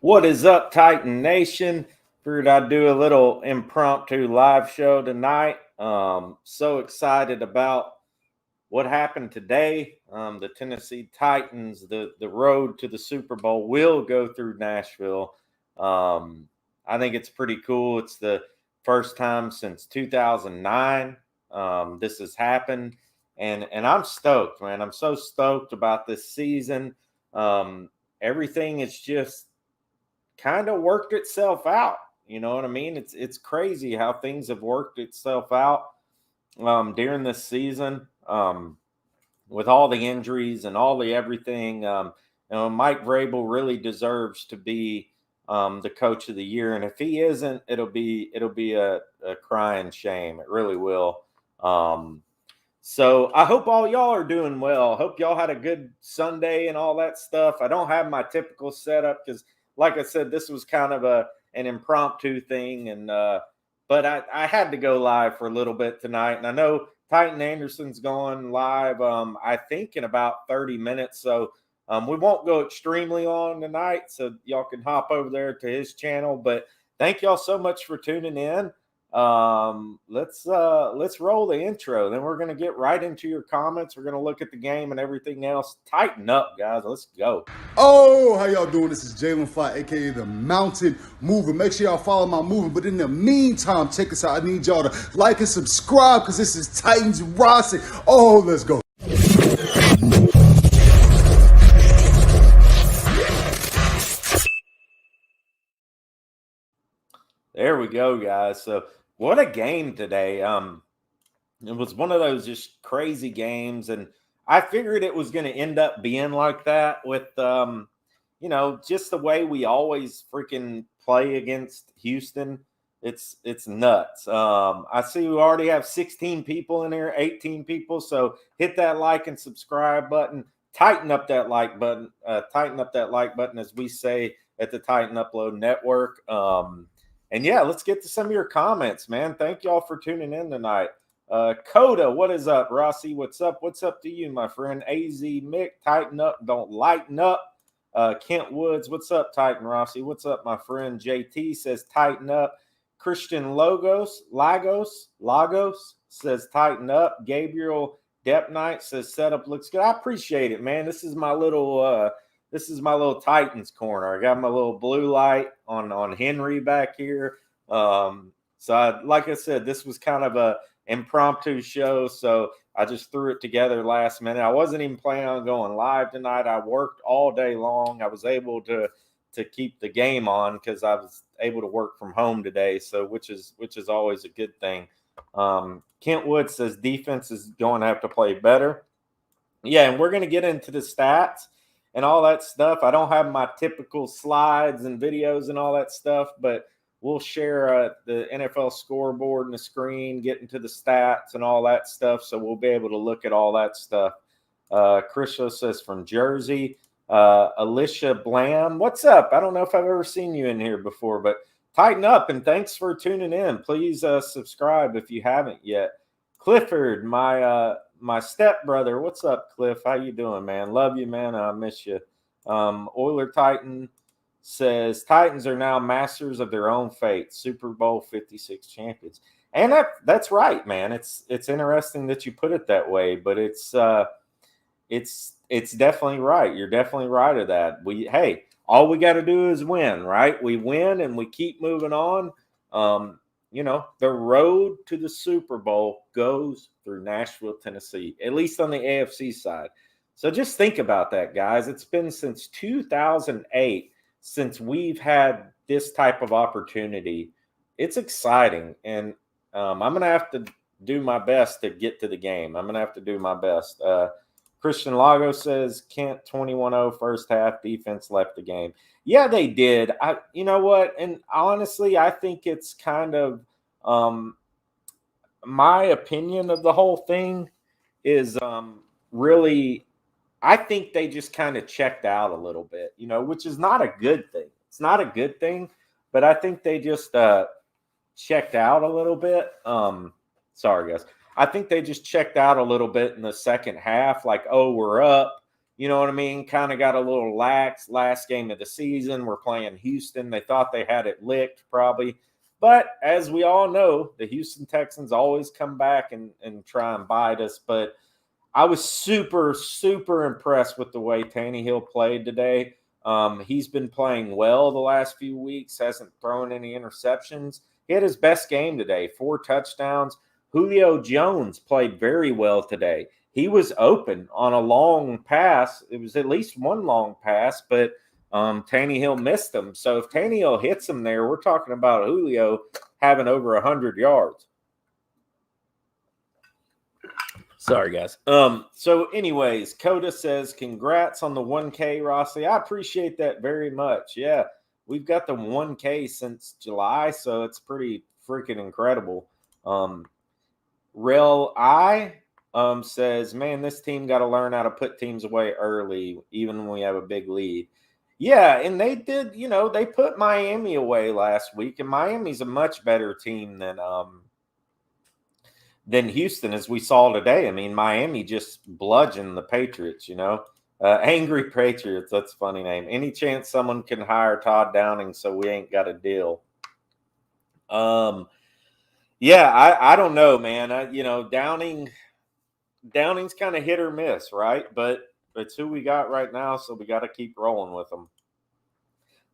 What is up, Titan Nation? Figured I'd do a little impromptu live show tonight. So excited about what happened today. The Tennessee Titans, the road to the Super Bowl will go through Nashville. I think it's pretty cool. It's the first time since 2009 this has happened. And I'm stoked, man. I'm so stoked about this season. Everything is just kind of worked itself out. You know what I mean? It's crazy how things have worked itself out during this season with all the injuries and all the everything. Mike Vrabel really deserves to be the coach of the year, and if he isn't, it'll be a crying shame. It really will. So I hope all y'all are doing well. Hope y'all had a good Sunday and all that stuff. I don't have my typical setup because, like I said, this was kind of an impromptu thing, and but I had to go live for a little bit tonight, and I know Titan Anderson's going live. I think in about 30 minutes, so we won't go extremely long tonight, so y'all can hop over there to his channel. But thank y'all so much for tuning in. Let's roll the intro. Then we're gonna get right into your comments. We're gonna look at the game and everything else. Tighten up, guys. Let's go. Oh, how y'all doing? This is Jalen Fly, aka the Mountain Mover. Make sure y'all follow my movement. But in the meantime, check us out. I need y'all to like and subscribe because this is Titans Rossi. Oh, let's go. There we go, guys. So what a game today. It was one of those just crazy games, and I figured it was going to end up being like that with just the way we always freaking play against Houston. It's nuts. I see we already have 16 people in here, 18 people. So hit that like and subscribe button. Tighten up that like button. Tighten up that like button, as we say at the Titan Upload Network. And yeah, let's get to some of your comments, man. Thank y'all for tuning in tonight. Coda, what is up? Rossi, what's up? What's up to you, my friend? AZ Mick, tighten up, don't lighten up. Kent Woods, what's up, Titan Rossi? What's up, my friend? JT says tighten up. Christian Lagos says tighten up. Gabriel Dep Knight says setup looks good. I appreciate it, man. This is my little Titans corner. I got my little blue light on Henry back here. Like I said, this was kind of a impromptu show, so I just threw it together last minute. I wasn't even planning on going live tonight. I worked all day long. I was able to keep the game on because I was able to work from home today, so which is always a good thing. Kent Wood says defense is going to have to play better. Yeah, and we're going to get into the stats and all that stuff. I don't have my typical slides and videos and all that stuff, but we'll share the NFL scoreboard and the screen, get into the stats and all that stuff, so we'll be able to look at all that stuff. Christo says from Jersey. Alicia Blam, what's up? I don't know if I've ever seen you in here before, but tighten up, and thanks for tuning in. Please subscribe if you haven't yet. Clifford, my stepbrother. What's up, Cliff? How you doing, man? Love you, man. I miss you. Oiler Titan says Titans are now masters of their own fate. Super Bowl 56 champions. And that's right, man. It's interesting that you put it that way, but it's definitely right. You're definitely right of that. All we got to do is win, right? We win and we keep moving on. The road to the Super Bowl goes through Nashville, Tennessee, at least on the AFC side. So just think about that, guys. It's been since 2008 since we've had this type of opportunity. It's exciting, and I'm going to have to do my best to get to the game. I'm going to have to do my best. Christian Lago says Kent 21-0 first half, defense left the game. Yeah, they did. You know what? And honestly, I think it's kind of my opinion of the whole thing is really, I think they just kind of checked out a little bit, which is not a good thing. It's not a good thing, but I think they just checked out a little bit. Sorry, guys. I think they just checked out a little bit in the second half, like, oh, we're up. you know what I mean, kind of got a little lax last game of the season. We're playing Houston. They thought they had it licked probably. But as we all know, the Houston Texans always come back and try and bite us. But I was super, super impressed with the way Tannehill played today. He's been playing well the last few weeks, hasn't thrown any interceptions. He had his best game today, 4 touchdowns. Julio Jones played very well today. He was open on a long pass. It was at least one long pass, but Tannehill missed him. So if Tannehill hits him there, we're talking about Julio having over 100 yards. Sorry, guys. So anyways, Coda says, congrats on the 1K, Rossi. I appreciate that very much. Yeah, we've got the 1K since July, so it's pretty freaking incredible. Rel I says, man, this team got to learn how to put teams away early, even when we have a big lead. Yeah, and they did, they put Miami away last week, and Miami's a much better team than Houston, as we saw today. I mean, Miami just bludgeoned the Patriots, Angry Patriots, that's a funny name. Any chance someone can hire Todd Downing so we ain't got a deal? Yeah, I don't know, man. Downing's kind of hit or miss, right? But it's who we got right now, so we got to keep rolling with them.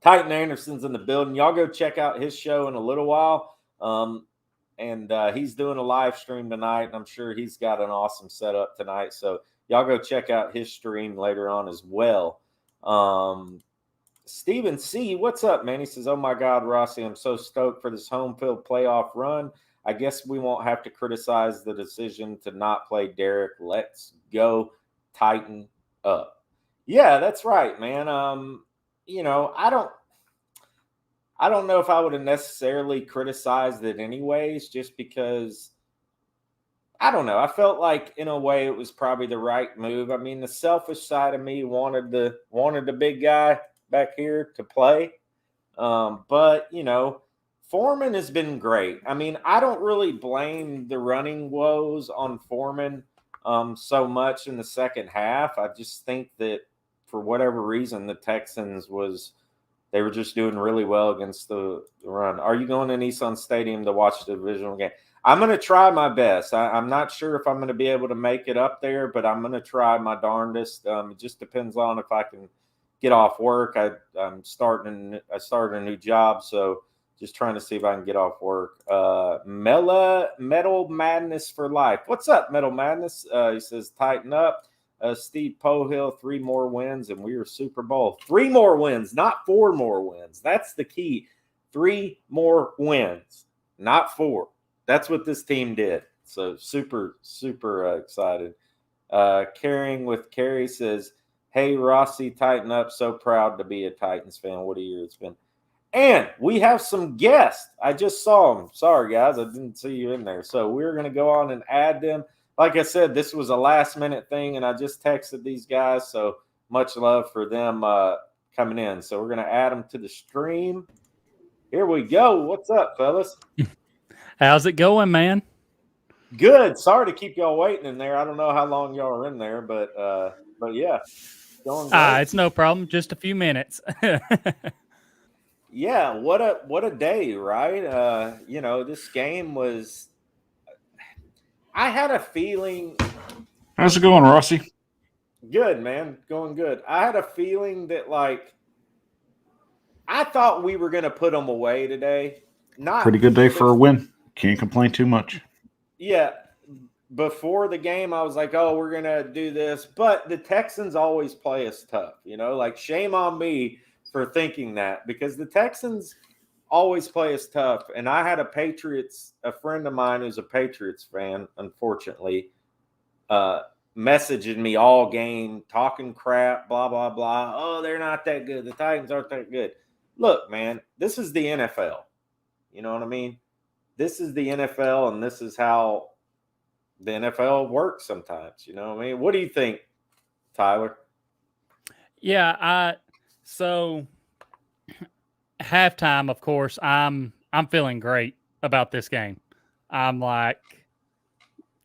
Titan Anderson's in the building. Y'all go check out his show in a little while. And he's doing a live stream tonight, and I'm sure he's got an awesome setup tonight. So y'all go check out his stream later on as well. Steven C., what's up, man? He says, oh, my God, Rossi, I'm so stoked for this home field playoff run. I guess we won't have to criticize the decision to not play Derek. Let's go tighten up. Yeah, that's right, man. I don't know if I would have necessarily criticized it anyways, just because, I don't know. I felt like in a way it was probably the right move. I mean, the selfish side of me wanted the big guy back here to play. But, Foreman has been great. I mean, I don't really blame the running woes on Foreman so much in the second half. I just think that for whatever reason, the Texans they were just doing really well against the run. Are you going to Nissan Stadium to watch the divisional game? I'm going to try my best. I'm not sure if I'm going to be able to make it up there, but I'm going to try my darndest. It just depends on if I can get off work. I started a new job, so just trying to see if I can get off work. Metal Madness for life. What's up, Metal Madness? He says, tighten up. Steve Pohill, 3 more wins, and we are Super Bowl. 3 more wins, not 4 more wins. That's the key. 3 more wins, not 4. That's what this team did. So super, super excited. Carrying with Carrie says, hey, Rossi, tighten up. So proud to be a Titans fan. What a year it's been. And we have some guests. I just saw them. Sorry, guys. I didn't see you in there. So we're going to go on and add them. Like I said, this was a last-minute thing, and I just texted these guys. So much love for them coming in. So we're going to add them to the stream. Here we go. What's up, fellas? How's it going, man? Good. Sorry to keep y'all waiting in there. I don't know how long y'all are in there, but yeah. Going great. It's no problem. Just a few minutes. Yeah, what a day, right? This game was. I had a feeling. How's it going, Rossi? Good, man. Going good. I had a feeling that, I thought we were going to put them away today. Pretty good day for a win. Can't complain too much. Yeah. Before the game, I was like, oh, we're going to do this. But the Texans always play us tough, shame on me for thinking that, because the Texans always play us tough. And I had a friend of mine who's a Patriots fan, unfortunately, messaging me all game, talking crap, blah, blah, blah. Oh, they're not that good. The Titans aren't that good. Look, man, this is the NFL. You know what I mean? This is the NFL, and this is how the NFL works sometimes. You know what I mean? What do you think, Tyler? Yeah, so halftime, of course, I'm feeling great about this game. I'm like,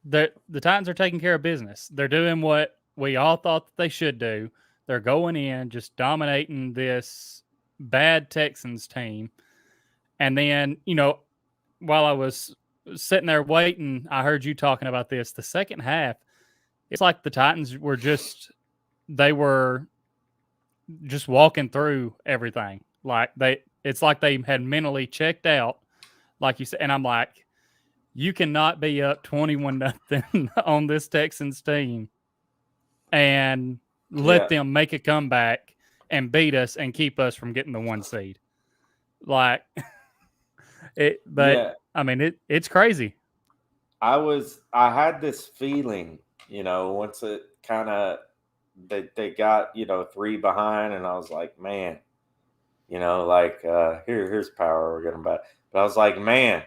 the Titans are taking care of business. They're doing what we all thought that they should do. They're going in, just dominating this bad Texans team. And then, while I was sitting there waiting, I heard you talking about this. The second half, it's like the Titans were they were just walking through everything. It's like they had mentally checked out, like you said. And I'm like, you cannot be up 21-0 on this Texans team and let them make a comeback and beat us and keep us from getting the 1 seed. I mean, it's crazy. I had this feeling, once it kind of, they got, 3 behind, and I was like, man, here's power, we're getting back. But I was like, man,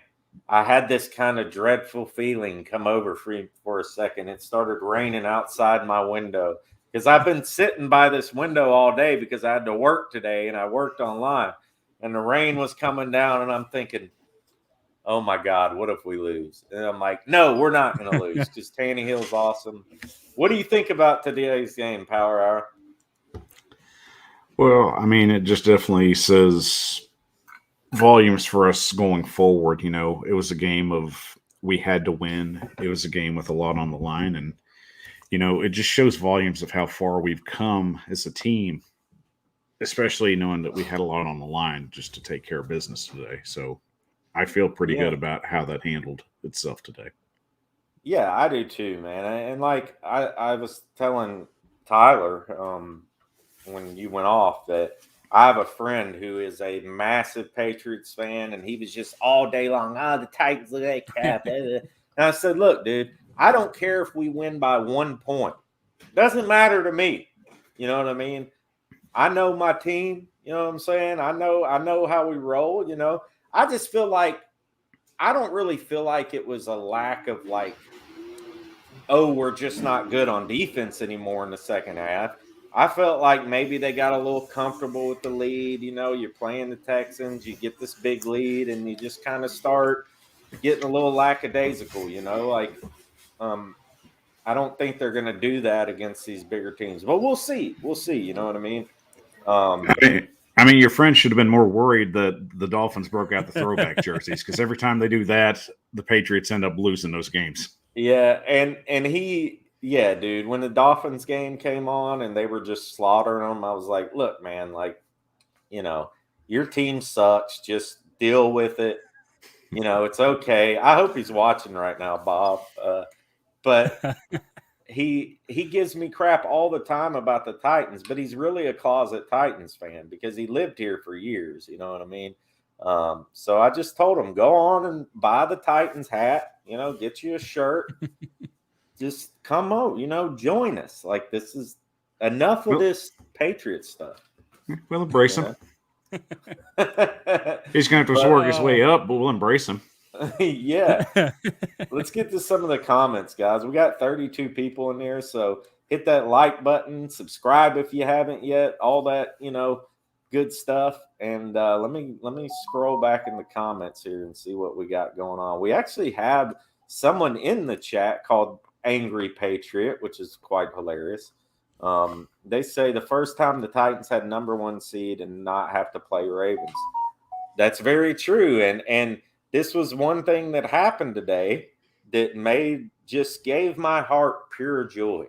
I had this kind of dreadful feeling come over for a second. It started raining outside my window because I've been sitting by this window all day because I had to work today and I worked online, and the rain was coming down, and I'm thinking, oh my God, what if we lose? And I'm like, no, we're not going to lose because Tannehill's awesome. What do you think about today's game, Power Hour? Well, I mean, it just definitely says volumes for us going forward. It was a game of we had to win. It was a game with a lot on the line. And, it just shows volumes of how far we've come as a team, especially knowing that we had a lot on the line just to take care of business today. So I feel pretty good about how that handled itself today. Yeah, I do too, man. And I was telling Tyler when you went off that I have a friend who is a massive Patriots fan, and he was just all day long, the Titans, look at that cap. And I said, look, dude, I don't care if we win by 1 point. Doesn't matter to me. You know what I mean? I know my team. You know what I'm saying? I know how we roll. I just feel like I don't really feel like it was a lack of we're just not good on defense anymore in the second half. I felt like maybe they got a little comfortable with the lead. You're playing the Texans, you get this big lead, and you just kind of start getting a little lackadaisical, I don't think they're going to do that against these bigger teams, but we'll see. You know what I mean? I mean, your friend should have been more worried that the Dolphins broke out the throwback jerseys, because every time they do that, the Patriots end up losing those games. Yeah, and dude, when the Dolphins game came on and they were just slaughtering them, I was like, look, man, your team sucks. Just deal with it. It's okay. I hope he's watching right now, Bob. But he gives me crap all the time about the Titans, but he's really a closet Titans fan because he lived here for years. You know what I mean? So I just told him, go on and buy the Titans hat, get you a shirt. Just come on, join us. This is enough of this Patriots stuff. We'll embrace him. He's going to have to work his way up, but we'll embrace him. Yeah. Let's get to some of the comments, guys. We got 32 people in there, so hit that like button, subscribe if you haven't yet, all that, good stuff. And let me scroll back in the comments here and see what we got going on. We actually have someone in the chat called Angry Patriot, which is quite hilarious. They say the first time the Titans had number 1 seed and not have to play Ravens. That's very true. And this was one thing that happened today that gave my heart pure joy,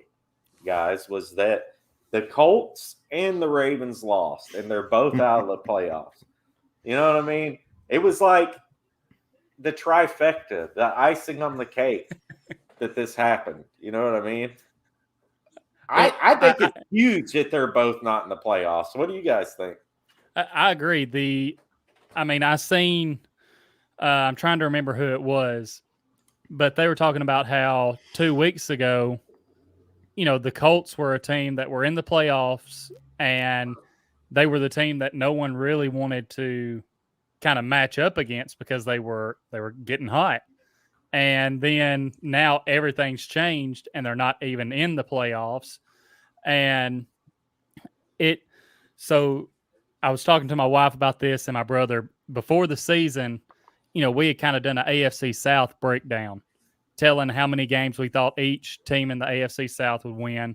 guys, was that the Colts and the Ravens lost, and they're both out of the playoffs. You know what I mean? It was like the trifecta, the icing on the cake that this happened. You know what I mean? I think it's huge that they're both not in the playoffs. What do you guys think? I agree. I seen, I'm trying to remember who it was, but they were talking about how 2 weeks ago, the Colts were a team that were in the playoffs, and they were the team that no one really wanted to kind of match up against because they were getting hot. And then now everything's changed and they're not even in the playoffs. And so I was talking to my wife about this and my brother before the season. We had kind of done an AFC South breakdown, telling how many games we thought each team in the AFC South would win.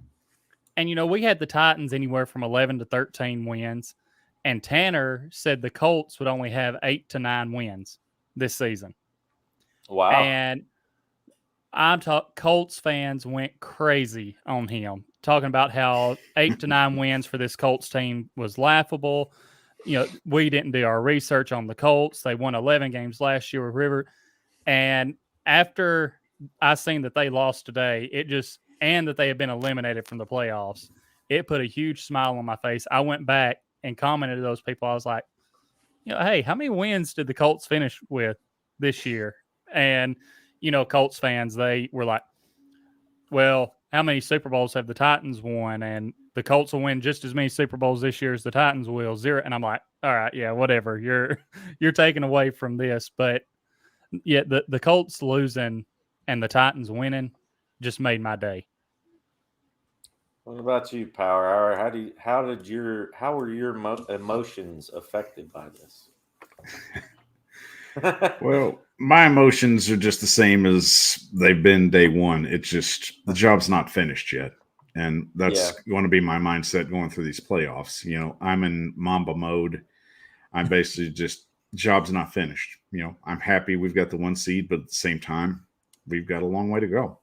And, we had the Titans anywhere from 11 to 13 wins. And Tanner said the Colts would only have 8 to 9 wins this season. Wow. And Colts fans went crazy on him, talking about how 8 to 9 wins for this Colts team was laughable. We didn't do our research on the Colts. They won 11 games last year with River. And after I seen that they lost today, and that they had been eliminated from the playoffs, it put a huge smile on my face. I went back and commented to those people. I was like, hey, how many wins did the Colts finish with this year? And, Colts fans, they were like, well, how many Super Bowls have the Titans won? And the Colts will win just as many Super Bowls this year as the Titans will, 0. And I'm like, all right, yeah, whatever. You're taking away from this. But yeah, the Colts losing and the Titans winning just made my day. What about you, Power Hour? How were your emotions affected by this? Well, my emotions are just the same as they've been day one. It's just the job's not finished yet. And that's going to be my mindset going through these playoffs. I'm in Mamba mode. I'm basically just, job's not finished. I'm happy we've got the 1 seed, but at the same time, we've got a long way to go.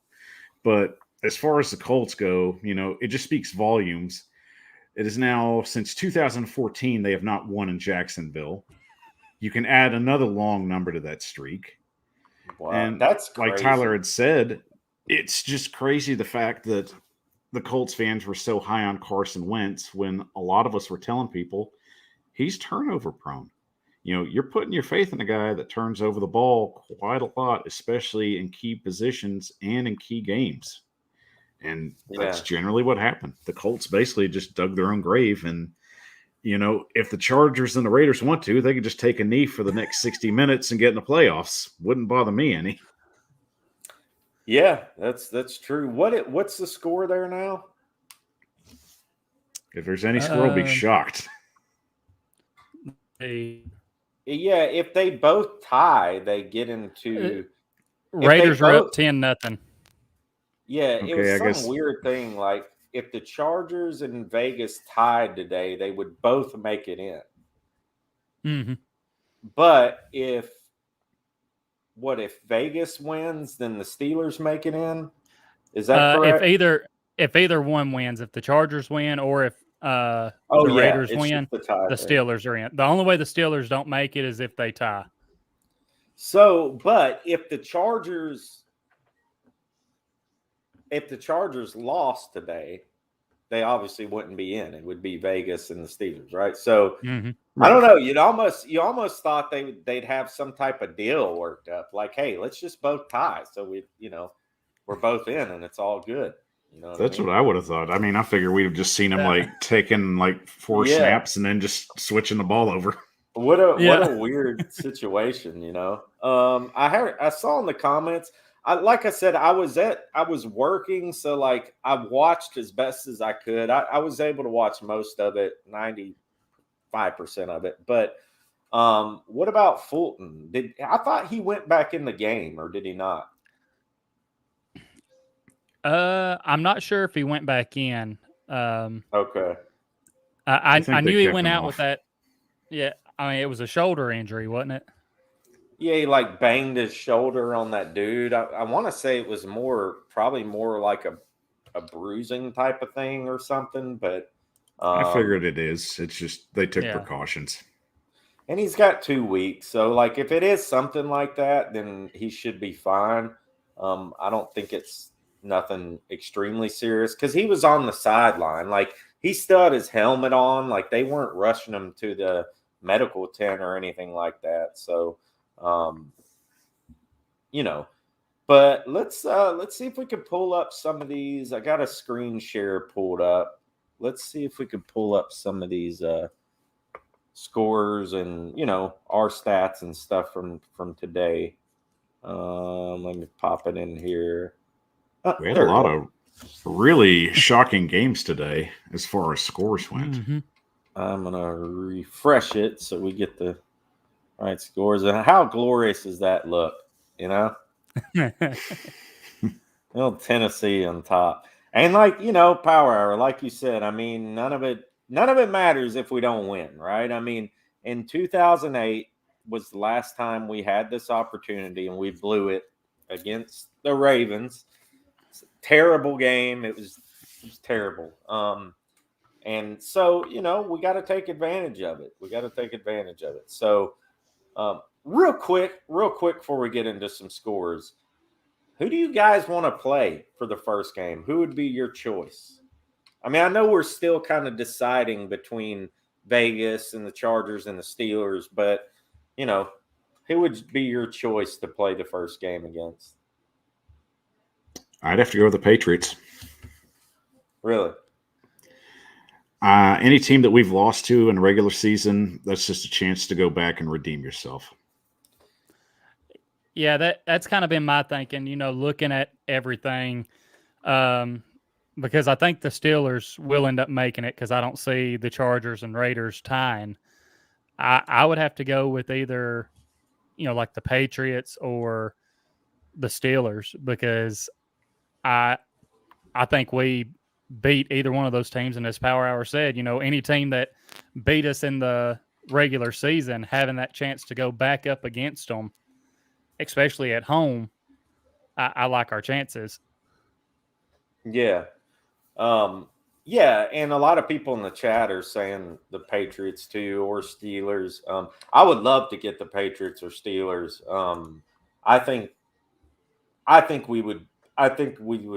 But as far as the Colts go, it just speaks volumes. It is now, since 2014, they have not won in Jacksonville. You can add another long number to that streak. Wow, and that's crazy. Like Tyler had said, it's just crazy the fact that the Colts fans were so high on Carson Wentz when a lot of us were telling people he's turnover prone. You're putting your faith in a guy that turns over the ball quite a lot, especially in key positions and in key games. And that's generally what happened. The Colts basically just dug their own grave. And, if the Chargers and the Raiders want to, they could just take a knee for the next 60 minutes and get in the playoffs. Wouldn't bother me any. Yeah, that's true. What's the score there now? If there's any score, I'll be shocked. Yeah, if they both tie, they get into Raiders are up 10-0. Yeah, okay, it was some weird thing. Like if the Chargers and Vegas tied today, they would both make it in. Mm-hmm. But if Vegas wins, then the Steelers make it in? Is that correct? If either one wins, if the Chargers win or if the Raiders win, the Steelers are in. The only way the Steelers don't make it is if they tie. So, but if the Chargers lost today, they obviously wouldn't be in. It would be Vegas and the Steelers, right? So I don't know. You almost thought they'd have some type of deal worked up, like, hey, let's just both tie, so we're both in and it's all good. That's what I would have thought. I mean, I figure we'd have just seen him taking 4 snaps and then just switching the ball over. What a weird situation, I saw in the comments. Like I said, I was working, so I watched as best as I could. I was able to watch most of it, 95% of it. But what about Fulton? I thought he went back in the game, or did he not? I'm not sure if he went back in. Okay. I knew he went out with that. Yeah, I mean it was a shoulder injury, wasn't it? Yeah, he banged his shoulder on that dude. I want to say it was probably more like a bruising type of thing or something, but I figured it is. It's just they took precautions. And he's got 2 weeks, so if it is something like that, then he should be fine. I don't think it's nothing extremely serious because he was on the sideline. He still had his helmet on. They weren't rushing him to the medical tent or anything like that. So. But let's see if we can pull up some of these. I got a screen share pulled up. Let's see if we can pull up some of these scores and our stats and stuff from today. Let me pop it in here. We had a lot of really shocking games today as far as scores went. Mm-hmm. I'm gonna refresh it so we get the right scores. And how glorious does that look? Little Tennessee on top. And Power Hour, like you said, I mean, none of it matters if we don't win, right? I mean, in 2008 was the last time we had this opportunity and we blew it against the Ravens. It's a terrible game. It was terrible. And so, we got to take advantage of it. So, real quick before we get into some scores, who do you guys want to play for the first game? Who would be your choice? I mean, I know we're still kind of deciding between Vegas and the Chargers and the Steelers, but, who would be your choice to play the first game against? I'd have to go with the Patriots. Really? Any team that we've lost to in the regular season, that's just a chance to go back and redeem yourself. Yeah, that's kind of been my thinking, looking at everything, because I think the Steelers will end up making it because I don't see the Chargers and Raiders tying. I would have to go with either, like the Patriots or the Steelers because I think we beat either one of those teams. And as Power Hour said, any team that beat us in the regular season, having that chance to go back up against them, especially at home, I like our chances. Yeah. Yeah, and a lot of people in the chat are saying the Patriots too, or Steelers. I would love to get the Patriots or Steelers. I think we would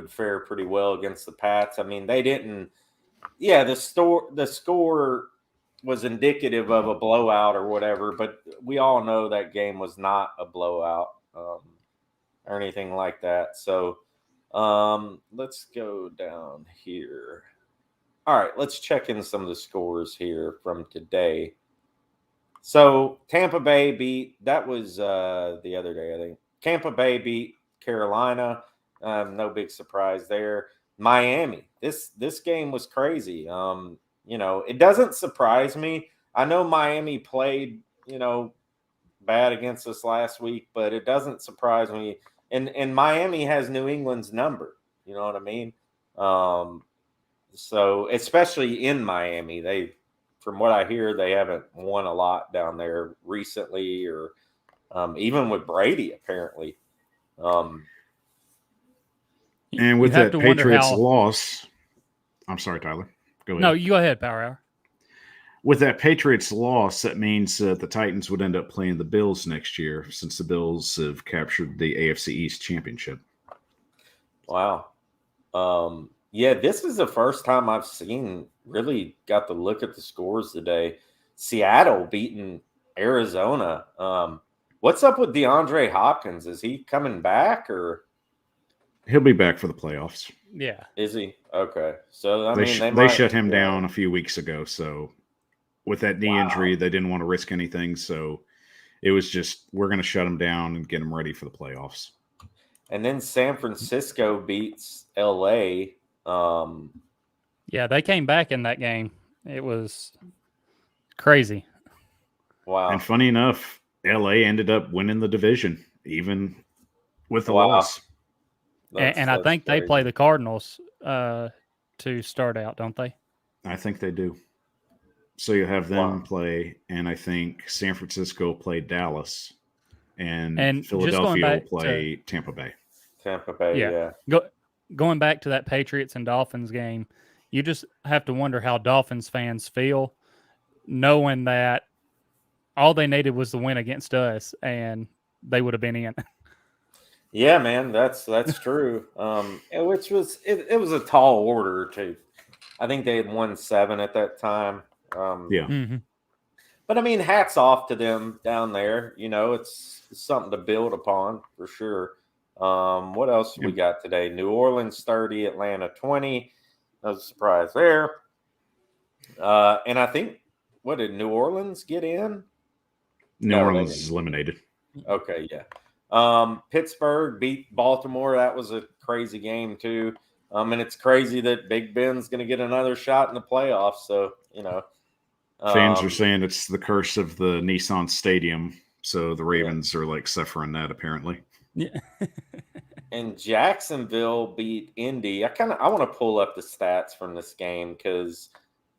fare pretty well against the Pats. I mean, they didn't. Yeah, the score was indicative of a blowout or whatever, but we all know that game was not a blowout or anything like that. So let's go down here. All right, let's check in some of the scores here from today. So Tampa Bay that was the other day, I think. Tampa Bay beat Carolina. No big surprise there. Miami. This game was crazy. It doesn't surprise me. I know Miami played, bad against us last week, but it doesn't surprise me. And Miami has New England's number. You know what I mean? So especially in Miami, from what I hear, they haven't won a lot down there recently, or even with Brady apparently. And with that Patriots loss, I'm sorry, Tyler. Go ahead. No, you go ahead, Power Hour. With that Patriots loss, that means the Titans would end up playing the Bills next year, since the Bills have captured the AFC East championship. Wow. Yeah, this is the first time I've really got to look at the scores today. Seattle beating Arizona. What's up with DeAndre Hopkins? Is he coming back or? He'll be back for the playoffs. Yeah. Is he? Okay. So, they shut him down a few weeks ago. So, with that knee injury, they didn't want to risk anything. So, it was just, we're going to shut him down and get him ready for the playoffs. And then San Francisco beats LA. Yeah, they came back in that game. It was crazy. Wow. And funny enough, LA ended up winning the division, even with the loss. And I think crazy. They play the Cardinals to start out, don't they? I think they do. So you have them play, and I think San Francisco play Dallas, and Philadelphia will play Tampa Bay. Tampa Bay, yeah. Going back to that Patriots and Dolphins game, you just have to wonder how Dolphins fans feel, knowing that all they needed was the win against us, and they would have been in. Yeah, man, that's true. Which was it was a tall order too. I think they had won 7 at that time. Yeah. Mm-hmm. But I mean, hats off to them down there. It's something to build upon for sure. What else we got today? New Orleans 30, Atlanta 20. No surprise there. And I think, what did New Orleans get in? New Orleans is eliminated. Okay, yeah. Pittsburgh beat Baltimore. That was a crazy game too. And it's crazy that Big Ben's going to get another shot in the playoffs. So, fans are saying it's the curse of the Nissan Stadium. So the Ravens are like suffering that apparently. Yeah. And Jacksonville beat Indy. I want to pull up the stats from this game because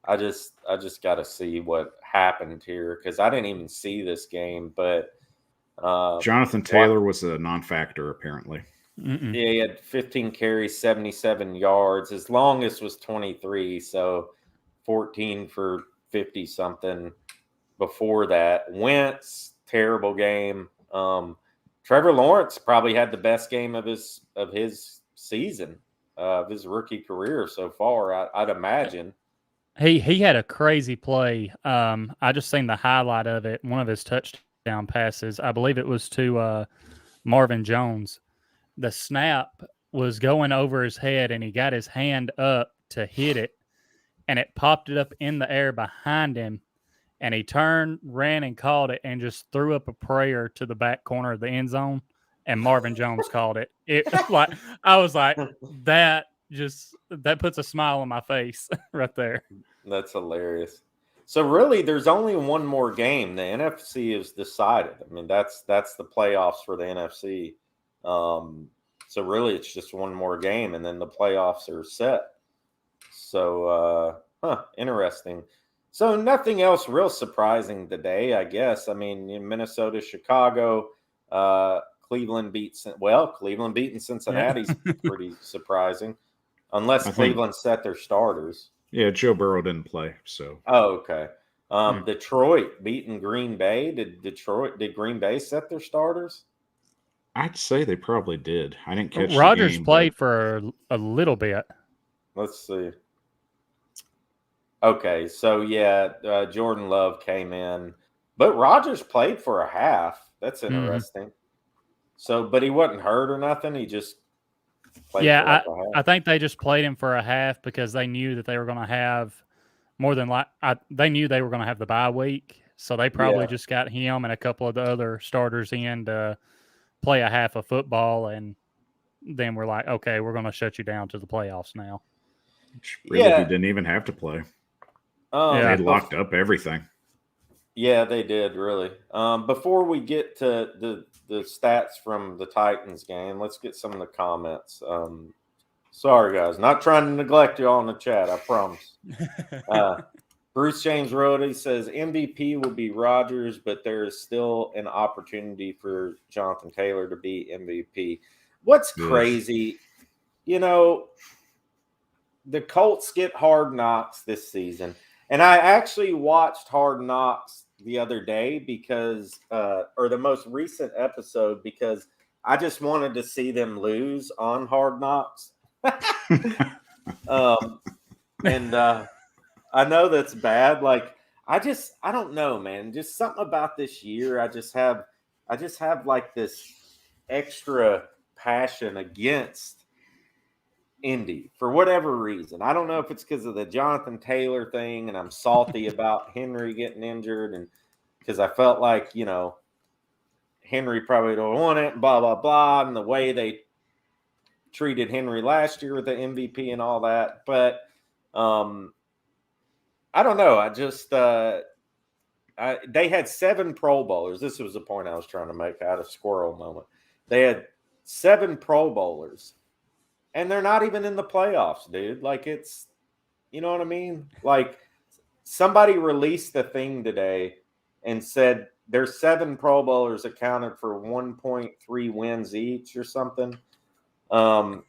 I just got to see what happened here because I didn't even see this game. But Jonathan Taylor was a non-factor apparently. Mm-mm. yeah, he had 15 carries, 77 yards. His longest was 23, so 14 for 50 something before that. Wentz, terrible game. Trevor Lawrence probably had the best game of his season, of his rookie career so far. I'd imagine. He had a crazy play. I just seen the highlight of it. One of his touchdown passes. I believe it was to Marvin Jones. The snap was going over his head, and he got his hand up to hit it, and it popped it up in the air behind him. And he turned, ran, and caught it, and just threw up a prayer to the back corner of the end zone. And Marvin Jones called it. I was like, that puts a smile on my face right there. That's hilarious. So really, there's only one more game. The NFC is decided. I mean, that's the playoffs for the NFC. So really, it's just one more game, and then the playoffs are set. So, interesting. So nothing else real surprising today, I guess. I mean, in Minnesota, Chicago, Cleveland beating Cincinnati's pretty surprising, unless Cleveland set their starters. Yeah, Joe Burrow didn't play, so. Oh, okay. Detroit beating Green Bay. Did Green Bay set their starters? I'd say they probably did. I didn't catch Rodgers the game, played for a little bit. Let's see. Okay, so yeah, Jordan Love came in, but Rodgers played for a half. That's interesting. So, but he wasn't hurt or nothing. He just played for like a half. I think they just played him for a half because they knew that they were going to have they knew they were going to have the bye week, so they probably just got him and a couple of the other starters in to play a half of football, and then we're like, okay, we're going to shut you down to the playoffs now. Really, he didn't even have to play. They locked up everything. Yeah, they did, really. Before we get to the stats from the Titans game, let's get some of the comments. Sorry, guys. Not trying to neglect you all in the chat, I promise. Bruce James Rody says MVP will be Rodgers, but there is still an opportunity for Jonathan Taylor to be MVP. What's crazy, the Colts get Hard Knocks this season. And I actually watched Hard Knocks the other day because, or the most recent episode, because I just wanted to see them lose on Hard Knocks. I know that's bad. Like, I don't know, man. Just something about this year. I just have like this extra passion against Indy for whatever reason. I don't know if it's because of the Jonathan Taylor thing, and I'm salty about Henry getting injured, and because I felt like Henry probably don't want it, blah blah blah, and the way they treated Henry last year with the MVP and all that. But I don't know. I just they had 7 Pro Bowlers. This was the point I was trying to make. I had a squirrel moment. They had 7 Pro Bowlers. And they're not even in the playoffs, dude. Like, it's, you know what I mean? Like, somebody released a thing today and said there's 7 Pro Bowlers accounted for 1.3 wins each or something. What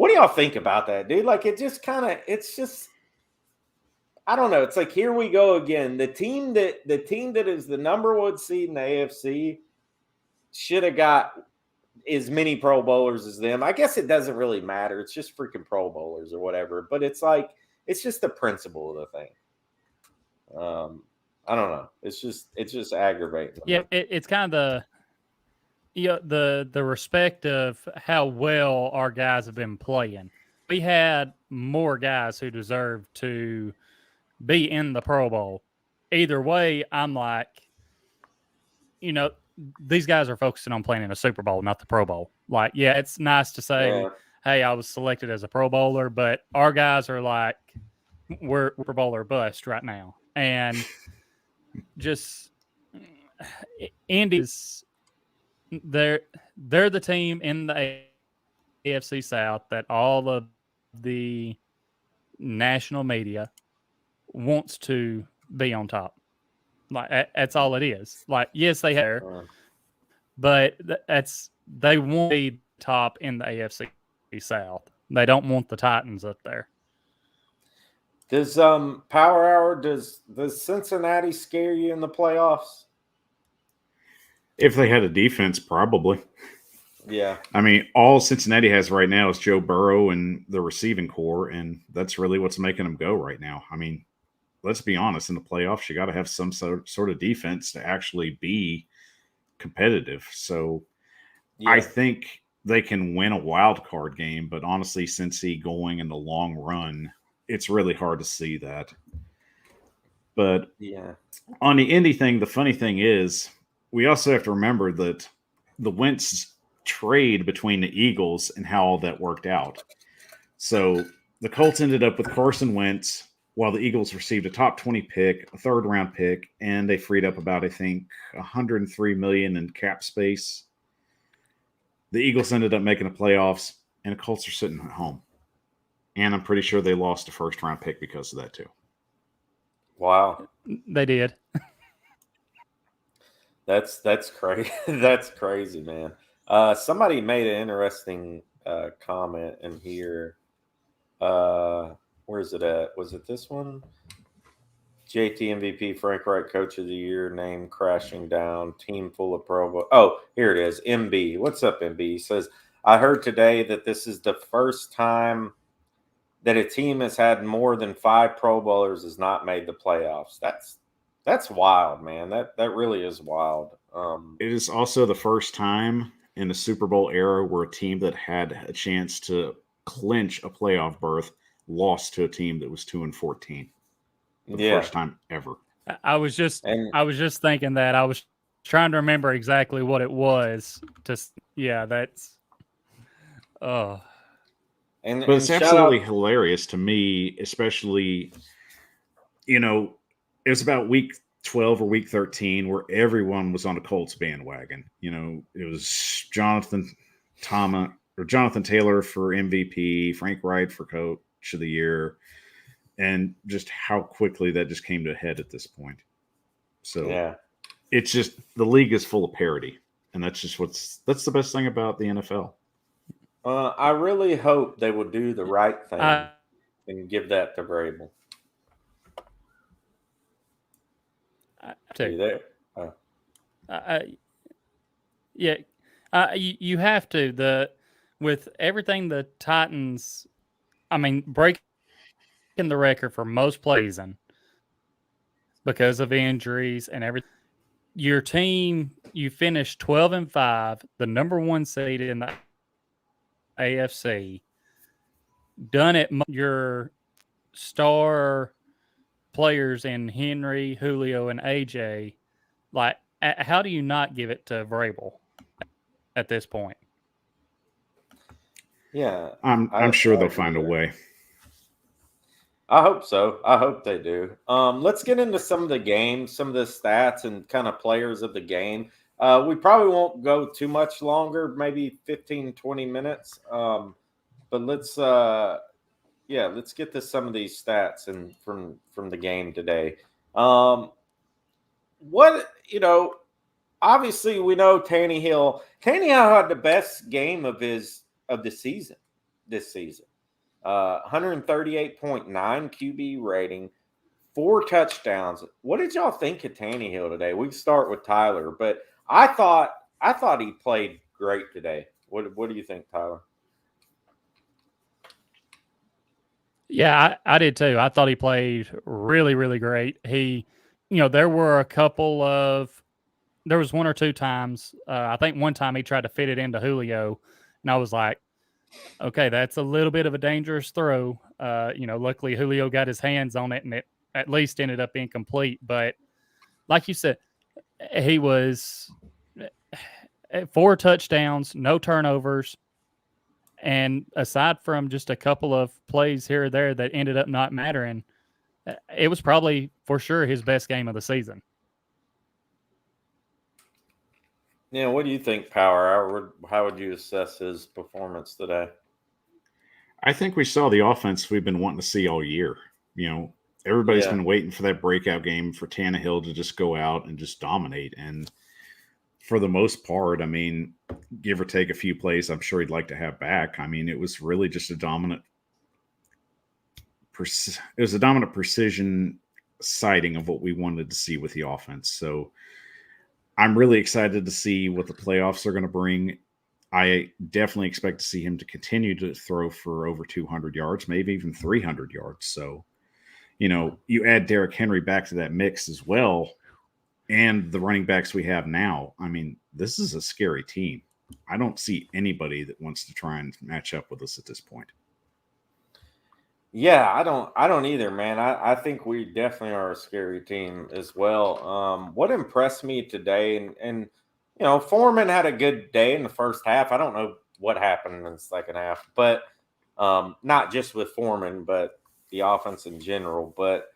do y'all think about that, dude? Like, it's just, I don't know. It's like, here we go again. The team that is the number 1 seed in the AFC should have got as many Pro Bowlers as them. I guess it doesn't really matter. It's just freaking Pro Bowlers or whatever. But it's like, it's just the principle of the thing. I don't know. It's just aggravating. Yeah, it's kind of the respect of how well our guys have been playing. We had more guys who deserved to be in the Pro Bowl. Either way, I'm like, these guys are focusing on playing in a Super Bowl, not the Pro Bowl. Like, yeah, it's nice to say, hey, I was selected as a Pro Bowler, but our guys are like, we're Pro Bowler or bust right now. And just Indy's they're the team in the AFC South that all of the national media wants to be on top. Like that's all it is. Like yes, they have, but they want to be top in the AFC South. They don't want the Titans up there. Does Power Hour does Cincinnati scare you in the playoffs? If they had a defense, probably. Yeah. I mean, all Cincinnati has right now is Joe Burrow and the receiving core, and that's really what's making them go right now. I mean, let's be honest, in the playoffs, you got to have some sort of defense to actually be competitive. So Yeah. I think they can win a wild card game, but honestly, Cincy going in the long run, it's really hard to see that. But yeah, on the Indy thing, the funny thing is, we also have to remember that the Wentz trade between the Eagles and how all that worked out. So the Colts ended up with Carson Wentz, while the Eagles received a top 20 pick, a third-round pick, and they freed up about, I think, $103 million in cap space. The Eagles ended up making the playoffs, and the Colts are sitting at home. And I'm pretty sure they lost a first-round pick because of that, too. Wow. They did. That's crazy. That's crazy, man. Somebody made an interesting comment in here. Where is it at? Was it this one? JT MVP, Frank Reich, Coach of the Year, name crashing down, team full of Pro Bowl. Oh, here it is. MB. What's up, MB? He says, I heard today that this is the first time that a team has had more than 5 Pro Bowlers has not made the playoffs. That's wild, man. That really is wild. It is also the first time in the Super Bowl era where a team that had a chance to clinch a playoff berth lost to a team that was 2-14. The first time ever. I was just thinking that. I was trying to remember exactly what it was. That's but it's absolutely hilarious to me, especially, it was about week 12 or week 13 where everyone was on the Colts bandwagon. It was Jonathan Taylor for MVP, Frank Reich for Coach of the Year, and just how quickly that just came to a head at this point. So it's just the league is full of parity, and that's the best thing about the NFL. I really hope they will do the right thing and give that to Vrabel. You have to. With everything the Titans, breaking the record for most plays because of injuries and everything. Your team, you finished 12-5, the number 1 seed in the AFC. Done it. Your star players in Henry, Julio, and AJ. Like, how do you not give it to Vrabel at this point? Yeah, I'm sure they'll find a way. I hope so. I hope they do. Let's get into some of the games, some of the stats and kind of players of the game. We probably won't go too much longer, maybe 15, 20 minutes. But let's get to some of these stats and from the game today. Obviously we know Tannehill had the best game of the season this season. 138.9 QB rating, 4 touchdowns. What did y'all think of Tannehill today? We can start with Tyler, but I thought he played great today. What do you think, Tyler? Yeah, I did too. I thought he played really, really great. He, there was 1 or 2 times. I think one time he tried to fit it into Julio, and I was like, okay, that's a little bit of a dangerous throw. Luckily Julio got his hands on it and it at least ended up incomplete. But like you said, he was 4 touchdowns, no turnovers. And aside from just a couple of plays here or there that ended up not mattering, it was probably for sure his best game of the season. Yeah, what do you think, Power Hour? How would you assess his performance today? I think we saw the offense we've been wanting to see all year. You know, everybody's Yeah. been waiting for that breakout game for Tannehill to just go out and just dominate. And for the most part, I mean, give or take a few plays, I'm sure he'd like to have back. I mean, it was really just a dominant. It was a dominant precision sighting of what we wanted to see with the offense. So I'm really excited to see what the playoffs are going to bring. I definitely expect to see him to continue to throw for over 200 yards, maybe even 300 yards. So, you know, you add Derrick Henry back to that mix as well, and the running backs we have now. I mean, this is a scary team. I don't see anybody that wants to try and match up with us at this point. Yeah, I don't either, man. I think we definitely are a scary team as well. What impressed me today, and Foreman had a good day in the first half. I don't know what happened in the second half, but not just with Foreman, but the offense in general. But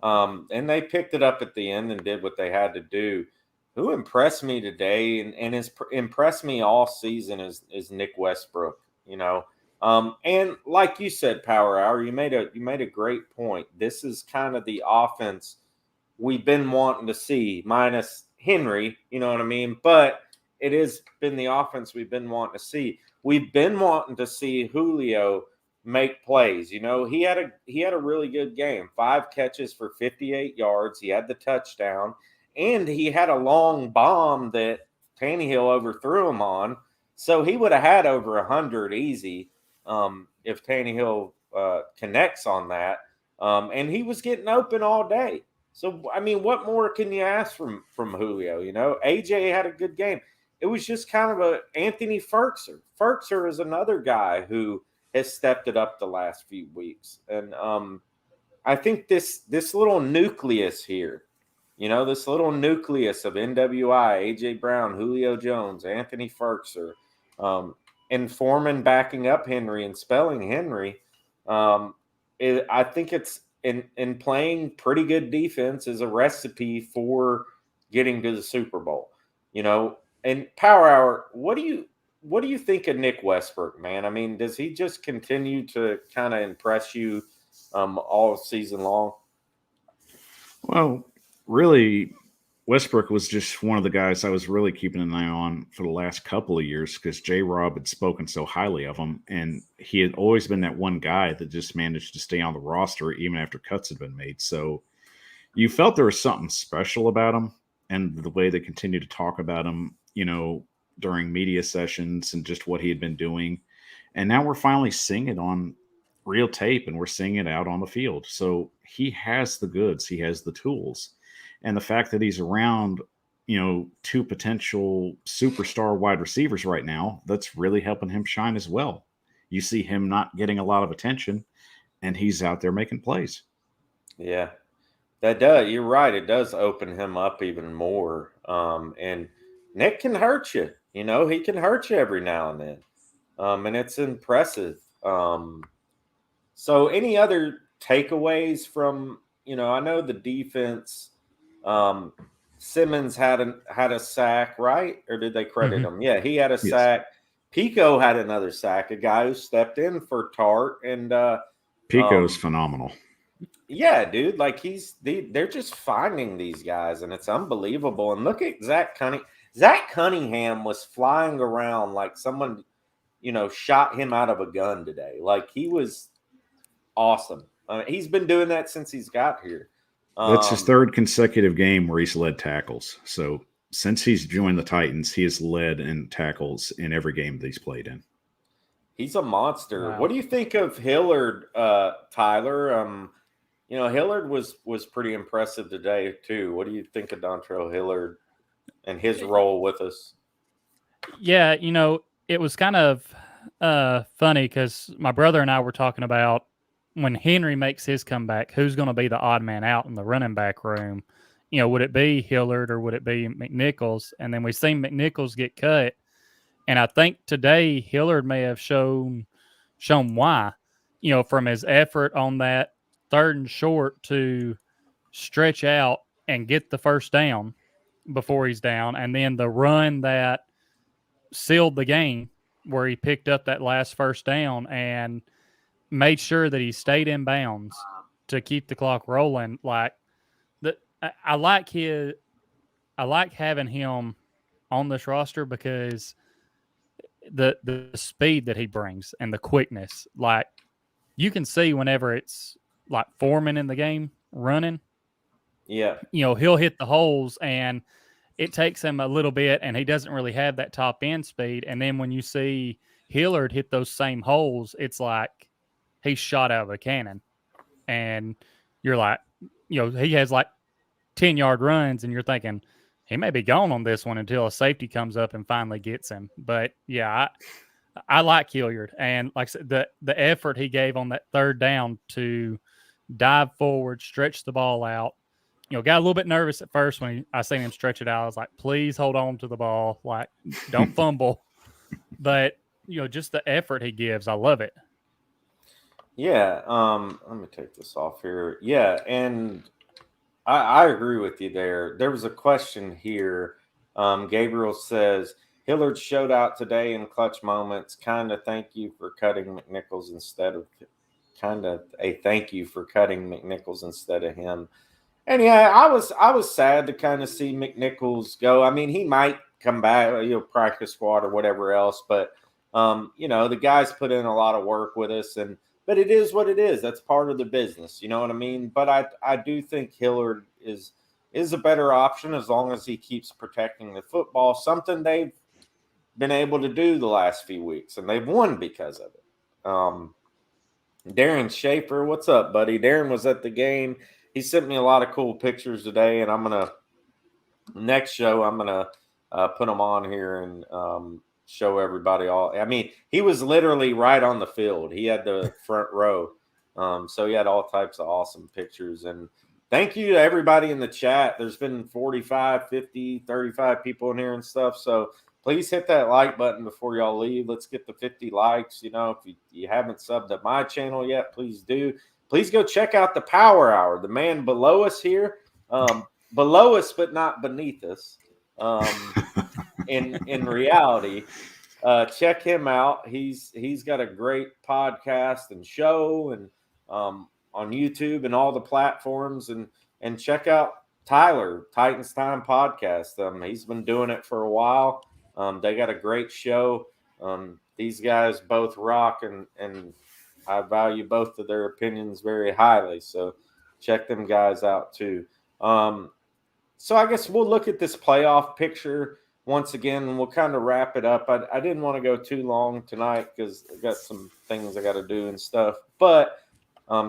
and they picked it up at the end and did what they had to do. Who impressed me today and has impressed me all season is Nick Westbrook. And like you said, Power Hour, you made a great point. This is kind of the offense we've been wanting to see, minus Henry, you know what I mean? But it has been the offense we've been wanting to see. We've been wanting to see Julio make plays. He had a really good game. 5 catches for 58 yards. He had the touchdown, and he had a long bomb that Tannehill overthrew him on. So he would have had over 100 easy if Tannehill connects on that. And he was getting open all day. So, I mean, what more can you ask from Julio? AJ had a good game. It was just kind of a Anthony Ferkser. Ferkser is another guy who has stepped it up the last few weeks. And I think this little nucleus here, this little nucleus of NWI, AJ Brown, Julio Jones, Anthony Ferkser, and Foreman backing up Henry and spelling Henry, I think it's in playing pretty good defense is a recipe for getting to the Super Bowl. And Power Hour, what do you think of Nick Westbrook, man? I mean, does he just continue to kind of impress you all season long? Well, really, Westbrook was just one of the guys I was really keeping an eye on for the last couple of years because J. Rob had spoken so highly of him. And he had always been that one guy that just managed to stay on the roster even after cuts had been made. So you felt there was something special about him and the way they continued to talk about him, during media sessions and just what he had been doing. And now we're finally seeing it on real tape and we're seeing it out on the field. So he has the goods, he has the tools. And the fact that he's around, 2 potential superstar wide receivers right now, that's really helping him shine as well. You see him not getting a lot of attention, and he's out there making plays. Yeah, that does. You're right. It does open him up even more. And Nick can hurt you. He can hurt you every now and then. And it's impressive. So any other takeaways from, I know the defense. Simmons had a sack, right? Or did they credit him? Yeah, he had a sack. Pico had another sack, a guy who stepped in for Tart. And Pico's phenomenal. Yeah, dude. Like they're just finding these guys, and it's unbelievable. And look at Zach Cunningham. Zach Cunningham was flying around like someone, shot him out of a gun today. Like he was awesome. He's been doing that since he's got here. That's his 3rd consecutive game where he's led tackles. So since he's joined the Titans, he has led in tackles in every game that he's played in. He's a monster. Wow. What do you think of Hillard, Tyler? Hillard was pretty impressive today too. What do you think of Dontrell Hillard and his role with us? Yeah, it was kind of funny because my brother and I were talking about when Henry makes his comeback, who's going to be the odd man out in the running back room? Would it be Hillard or would it be McNichols? And then we've seen McNichols get cut. And I think today Hillard may have shown why, from his effort on that 3rd and short to stretch out and get the first down. before he's down, and then the run that sealed the game where he picked up that last first down and made sure that he stayed in bounds to keep the clock rolling. Like I like having him on this roster because the speed that he brings and the quickness. Like you can see whenever it's like Foreman in the game running, Yeah. He'll hit the holes and it takes him a little bit and he doesn't really have that top end speed. And then when you see Hillard hit those same holes, it's like he's shot out of a cannon. And you're like, he has like 10-yard runs and you're thinking he may be gone on this one until a safety comes up and finally gets him. But yeah, I like Hilliard. And like I said, the effort he gave on that third down to dive forward, stretch the ball out, got a little bit nervous at first when I seen him stretch it out. I was like, please hold on to the ball. Like, don't fumble. But, just the effort he gives, I love it. Yeah. Let me take this off here. Yeah. And I agree with you there. There was a question here. Gabriel says, Hillard showed out today in clutch moments. Kind of thank you for cutting McNichols instead of him. And yeah, I was sad to kind of see McNichols go. I mean, he might come back, practice squad or whatever else, but the guys put in a lot of work with us, but it is what it is. That's part of the business, you know what I mean? But I do think Hillard is a better option as long as he keeps protecting the football, something they've been able to do the last few weeks, and they've won because of it. Darren Schaefer, what's up, buddy? Darren was at the game. He sent me a lot of cool pictures today, and next show, I'm going to put them on here and show everybody all. I mean, he was literally right on the field. He had the front row. So he had all types of awesome pictures. And thank you to everybody in the chat. There's been 45, 50, 35 people in here and stuff. So please hit that like button before y'all leave. Let's get the 50 likes. If you haven't subbed to my channel yet, please do. Please go check out the Power Hour. The man below us here, below us but not beneath us. In reality, check him out. He's got a great podcast and show and on YouTube and all the platforms. And check out Tyler, Titans Time Podcast. He's been doing it for a while. They got a great show. These guys both rock and I value both of their opinions very highly. So check them guys out too. So I guess we'll look at this playoff picture once again, and we'll kind of wrap it up. I didn't want to go too long tonight because I got some things I got to do and stuff. But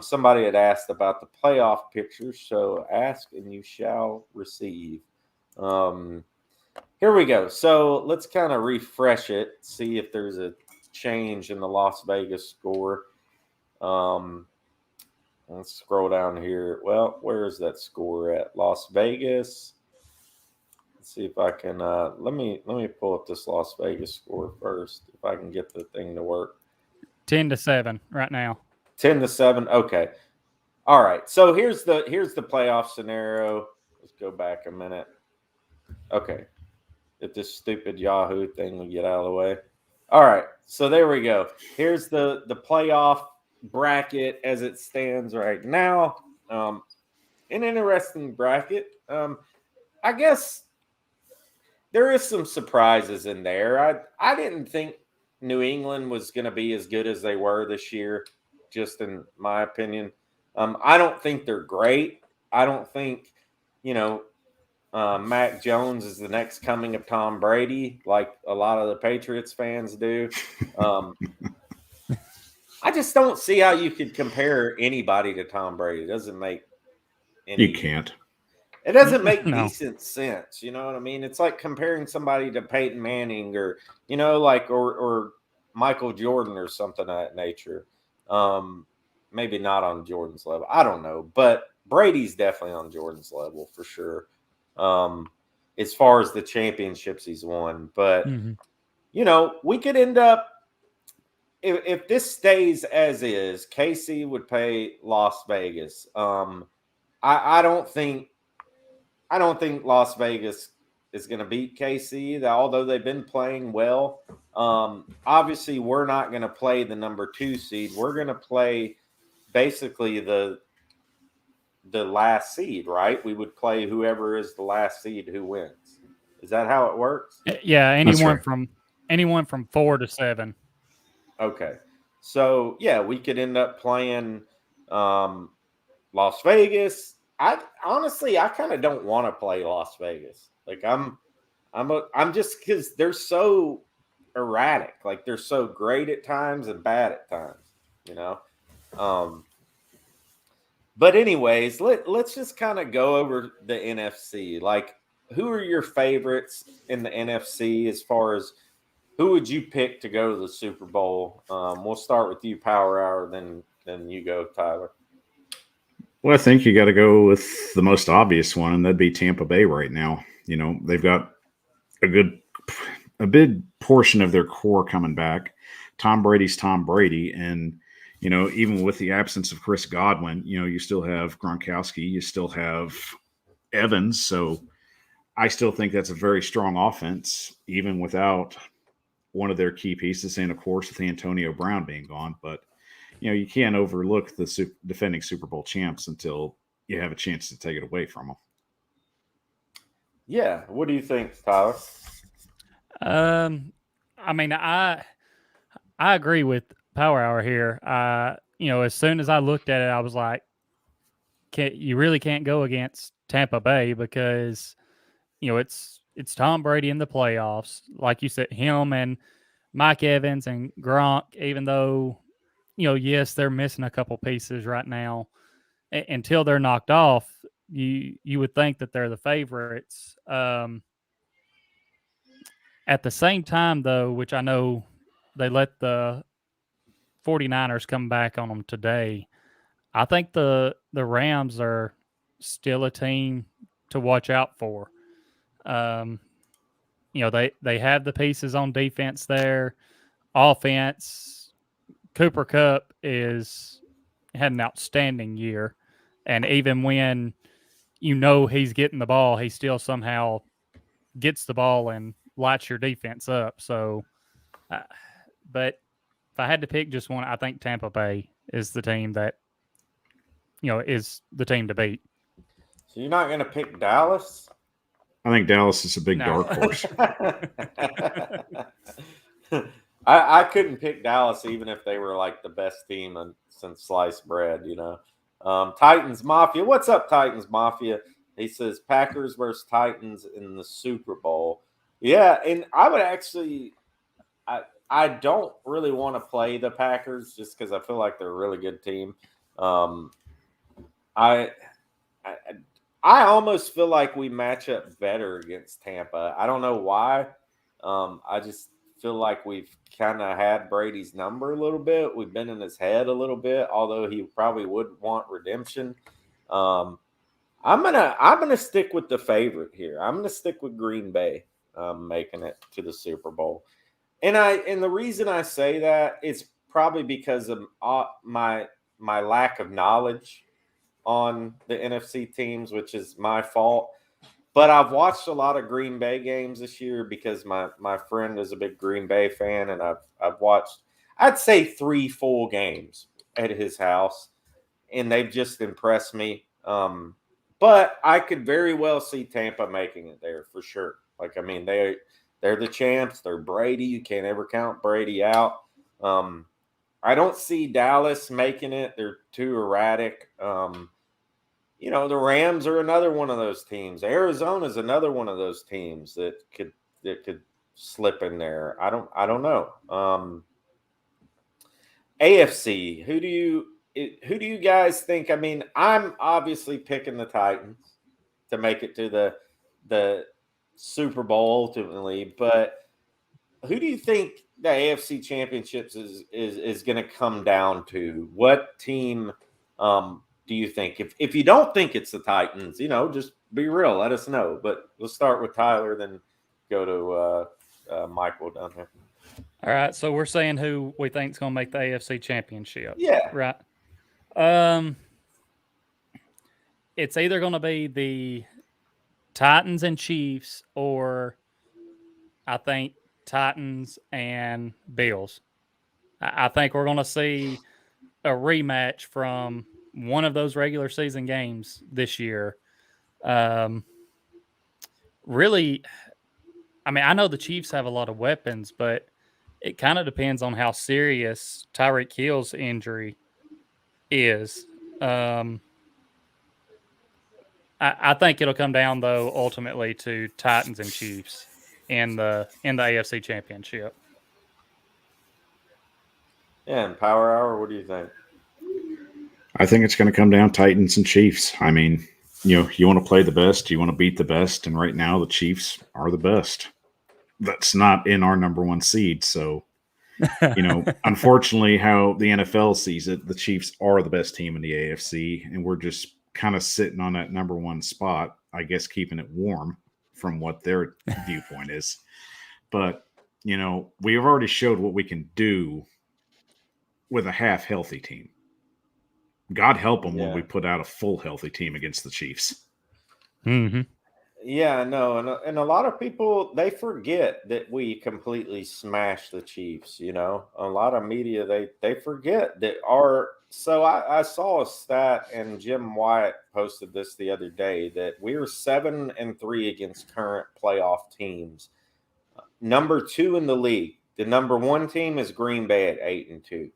somebody had asked about the playoff picture, so ask and you shall receive. Here we go. So let's kind of refresh it, see if there's a change in the Las Vegas score. Let's scroll down here. Well, where is that score at? Las Vegas. Let's see if I can let me pull up this Las Vegas score first, if I can get the thing to work. 10-7 right now. 10-7. Okay. All right. So here's the playoff scenario. Let's go back a minute. Okay. If this stupid Yahoo thing will get out of the way. All right. So there we go. Here's the playoff bracket as it stands right now. An interesting bracket. I guess there is some surprises in there. I didn't think New England was going to be as good as they were this year, just in my opinion. I don't think they're great. I don't think, Mac Jones is the next coming of Tom Brady, like a lot of the Patriots fans do. I just don't see how you could compare anybody to Tom Brady. It doesn't make any. You can't. It doesn't make No. decent sense. You know what I mean? It's like comparing somebody to Peyton Manning or, or Michael Jordan or something of that nature. Maybe not on Jordan's level. I don't know. But Brady's definitely on Jordan's level for sure. As far as the championships he's won. But, we could end up, if this stays as is, KC would pay Las Vegas. I don't think Las Vegas is going to beat KC. That although they've been playing well, obviously we're not going to play the number 2 seed. We're going to play basically the last seed, right? We would play whoever is the last seed who wins. Is that how it works? Yeah, anyone right. from 4 to 7. Okay. So, yeah, we could end up playing Las Vegas. I kind of don't want to play Las Vegas. Like I'm just because they're so erratic. Like they're so great at times and bad at times, you know. But anyways, let's just kind of go over the NFC. Like, who are your favorites in the NFC as far as who would you pick to go to the Super Bowl? We'll start with you, Power Hour, then you go, Tyler. Well, I think you got to go with the most obvious one, and that'd be Tampa Bay right now. You know, they've got a big portion of their core coming back. Tom Brady's Tom Brady, and you know, even with the absence of Chris Godwin, you know, you still have Gronkowski, you still have Evans. So I still think that's a very strong offense, even without one of their key pieces, and of course with Antonio Brown being gone. But you know, you can't overlook the defending Super Bowl champs until you have a chance to take it away from them. Yeah, what do you think, Tyler? I mean, I agree with Power Hour here. You know, as soon as I looked at it, I was like, you really can't go against Tampa Bay because, you know, it's Tom Brady in the playoffs. Like you said, him and Mike Evans and Gronk, even though, you know, yes, they're missing a couple pieces right now. Until they're knocked off, you would think that they're the favorites. At the same time, though, which I know they let the 49ers come back on them today, I think the Rams are still a team to watch out for. You know, they have the pieces on defense there. Offense, Cooper Kupp had an outstanding year. And even when you know he's getting the ball, he still somehow gets the ball and lights your defense up. So, but if I had to pick just one, I think Tampa Bay is the team that, you know, is the team to beat. So you're not going to pick Dallas? I think Dallas is a big dark horse. I couldn't pick Dallas even if they were like the best team since sliced bread, you know. Titans Mafia. What's up, Titans Mafia? He says Packers versus Titans in the Super Bowl. Yeah, and I would actually I don't really want to play the Packers just because I feel like they're a really good team. I almost feel like we match up better against Tampa. I don't know why. I just feel like we've kind of had Brady's number a little bit. We've been in his head a little bit, although he probably would want redemption. I'm gonna stick with the favorite here. I'm gonna stick with Green Bay making it to the Super Bowl. And the reason I say that is probably because of my lack of knowledge on the NFC teams, which is my fault. But I've watched a lot of Green Bay games this year because my friend is a big Green Bay fan, and I've watched, I'd say 3 full games at his house, and they've just impressed me. But I could very well see Tampa making it there for sure. Like, I mean, they're the champs. They're Brady. You can't ever count Brady out. I don't see Dallas making it. They're too erratic. You know, the Rams are another one of those teams. Arizona is another one of those teams that could slip in there. I don't know. AFC, who do you guys think? I mean, I'm obviously picking the Titans to make it to the Super Bowl ultimately, but who do you think the AFC Championships is going to come down to? What team do you think? If you don't think it's the Titans, you know, just be real. Let us know. But let's start with Tyler, then go to Michael down here. All right, so we're saying who we think is going to make the AFC Championship. Yeah. Right. It's either going to be Titans and Chiefs, or I think Titans and Bills. I think we're going to see a rematch from one of those regular season games this year. Really, I mean, I know the Chiefs have a lot of weapons, but it kind of depends on how serious Tyreek Hill's injury is. I think it'll come down, though, ultimately to Titans and Chiefs in the AFC Championship. Yeah, and Power Hour, what do you think? I think it's going to come down Titans and Chiefs. I mean, you want to play the best, you want to beat the best, and right now the Chiefs are the best. That's not in our number one seed, so unfortunately, how the NFL sees it, the Chiefs are the best team in the AFC, and we're just kind of sitting on that number one spot, I guess keeping it warm from what their viewpoint is. But, we have already showed what we can do with a half healthy team. God help them when we put out a full healthy team against the Chiefs. Mm-hmm. Yeah, no, and a lot of people, they forget that we completely smashed the Chiefs. A lot of media, they forget that so I saw a stat, and Jim Wyatt posted this the other day, that we were 7-3 against current playoff teams. Number 2 in the league. The number 1 team is Green Bay at 8-2.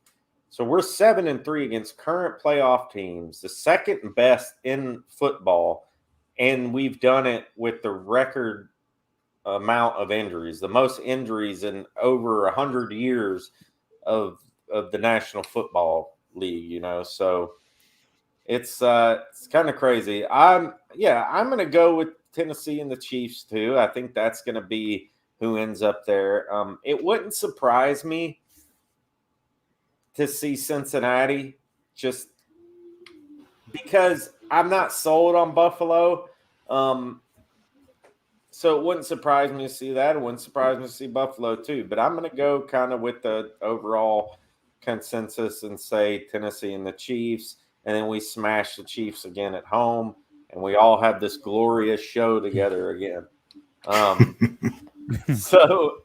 So we're 7-3 against current playoff teams, the second best in football. And we've done it with the record amount of injuries, the most injuries in over 100 years of the National Football League, So it's kind of crazy. I'm going to go with Tennessee and the Chiefs too. I think that's going to be who ends up there. It wouldn't surprise me to see Cincinnati, just because I'm not sold on Buffalo. So it wouldn't surprise me to see that. It wouldn't surprise me to see Buffalo too. But I'm going to go kind of with the overall consensus and say Tennessee and the Chiefs. And then we smash the Chiefs again at home. And we all have this glorious show together again. So